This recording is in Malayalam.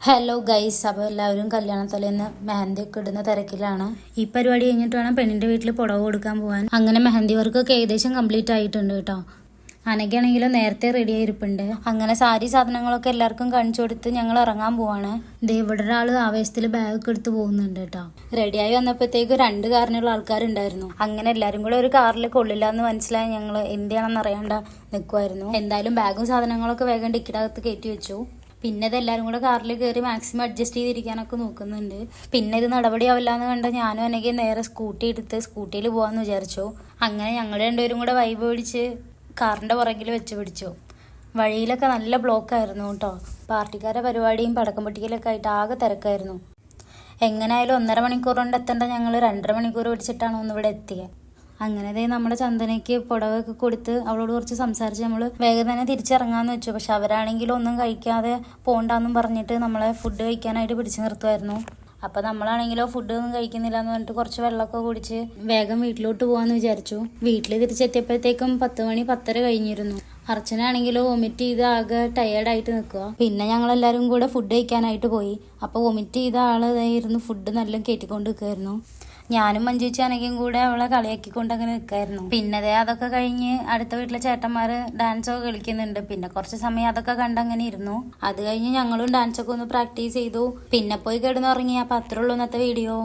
ഹലോ ഗൈസ്, അപ്പോൾ എല്ലാവരും കല്യാണത്തലേന്ന് മെഹന്തി ഒക്കെ ഇടുന്ന തിരക്കിലാണ്. ഈ പരിപാടി കഴിഞ്ഞിട്ട് വേണം പെണ്ണിൻ്റെ വീട്ടിൽ പുടവ കൊടുക്കാൻ പോകാൻ. അങ്ങനെ മെഹന്തി വർക്കൊക്കെ ഏകദേശം കംപ്ലീറ്റ് ആയിട്ടുണ്ട് കേട്ടോ. അനക്കാണെങ്കിലും നേരത്തെ റെഡി ആയിരിപ്പുണ്ട്. അങ്ങനെ സാരി സാധനങ്ങളൊക്കെ എല്ലാവർക്കും കാണിച്ചു കൊടുത്ത് ഞങ്ങൾ ഇറങ്ങാൻ പോവാണ്. ദേ ഇവിടെ ഒരാൾ ആവേശത്തിൽ ബാഗൊക്കെ എടുത്ത് പോകുന്നുണ്ട് കേട്ടോ. റെഡിയായി വന്നപ്പോഴത്തേക്ക് 2 കാറിനുള്ള ആൾക്കാരുണ്ടായിരുന്നു. അങ്ങനെ എല്ലാവരും കൂടെ ഒരു കാറിൽ കൊള്ളില്ല എന്ന് മനസ്സിലായി ഞങ്ങൾ എന്തിനാണെന്ന് അറിയാണ്ട നിൽക്കുമായിരുന്നു. എന്തായാലും ബാഗും സാധനങ്ങളൊക്കെ വേഗം ടിക്കറ്റകത്ത് കയറ്റി വെച്ചു. പിന്നെ ഇതെല്ലാവരും കൂടെ കാറിൽ കയറി മാക്സിമം അഡ്ജസ്റ്റ് ചെയ്തിരിക്കാനൊക്കെ നോക്കുന്നുണ്ട്. പിന്നെ ഇത് നടപടിയാവില്ല എന്ന് കണ്ട ഞാനും എനിക്ക് നേരെ സ്കൂട്ടി എടുത്ത് സ്കൂട്ടിയിൽ പോകാമെന്ന് വിചാരിച്ചു. അങ്ങനെ ഞങ്ങൾ രണ്ടുപേരും കൂടെ വൈബ് പിടിച്ച് കാറിൻ്റെ പുറകിൽ വെച്ച് പിടിച്ചു. വഴിയിലൊക്കെ നല്ല ബ്ലോക്കായിരുന്നു കേട്ടോ. പാർട്ടിക്കാരുടെ പരിപാടിയും പടക്കം പൊട്ടിക്കലൊക്കെ ആയിട്ട് ആകെ തിരക്കായിരുന്നു. എങ്ങനെയായാലും 1.5 മണിക്കൂർ കൊണ്ട് എത്തേണ്ട ഞങ്ങൾ 2.5 മണിക്കൂർ പിടിച്ചിട്ടാണ് ഒന്നിവിടെ എത്തിയത്. അങ്ങനെ നമ്മുടെ ചന്ദനയ്ക്ക് പുടവൊക്കെ കൊടുത്ത് അവളോട് കുറച്ച് സംസാരിച്ച് നമ്മൾ വേഗം തന്നെ തിരിച്ചിറങ്ങാമെന്ന് വെച്ചു. പക്ഷെ അവരാണെങ്കിലും ഒന്നും കഴിക്കാതെ പോകണ്ടെന്നും പറഞ്ഞിട്ട് നമ്മളെ ഫുഡ് കഴിക്കാനായിട്ട് പിടിച്ചു നിർത്തുമായിരുന്നു. അപ്പോൾ നമ്മളാണെങ്കിലോ ഫുഡ് ഒന്നും കഴിക്കുന്നില്ല എന്ന് പറഞ്ഞിട്ട് കുറച്ച് വെള്ളമൊക്കെ കുടിച്ച് വേഗം വീട്ടിലോട്ട് പോകാമെന്ന് വിചാരിച്ചു. വീട്ടിൽ തിരിച്ചെത്തിയപ്പോഴത്തേക്കും 10 മണി 10:30 കഴിഞ്ഞിരുന്നു. അർച്ചനാണെങ്കിലോ വൊമിറ്റ് ചെയ്ത് ആകെ ടയേർഡായിട്ട് നിൽക്കുക. പിന്നെ ഞങ്ങളെല്ലാവരും കൂടെ ഫുഡ് കഴിക്കാനായിട്ട് പോയി. അപ്പോൾ വൊമിറ്റ് ചെയ്ത ആളായിരുന്നു ഫുഡ് നല്ല കയറ്റിക്കൊണ്ട് നിൽക്കുമായിരുന്നു. ഞാനും മഞ്ജുച്ചി അനക്കും കൂടെ അവളെ കളിയാക്കിക്കൊണ്ട് അങ്ങനെ നിൽക്കായിരുന്നു. പിന്നെ അതൊക്കെ കഴിഞ്ഞ് അടുത്ത വീട്ടിലെ ചേട്ടന്മാർ ഡാൻസൊക്കെ കളിക്കുന്നുണ്ട്. പിന്നെ കുറച്ച് സമയം അതൊക്കെ കണ്ടങ്ങനെ ഇരുന്നു. അത് കഴിഞ്ഞ് ഞങ്ങളും ഡാൻസൊക്കെ ഒന്ന് പ്രാക്ടീസ് ചെയ്തു. പിന്നെ പോയി കിടന്നുറങ്ങി. അപ്പോൾ അത്രേ ഉള്ളൂ ഇന്നത്തെ വീഡിയോ.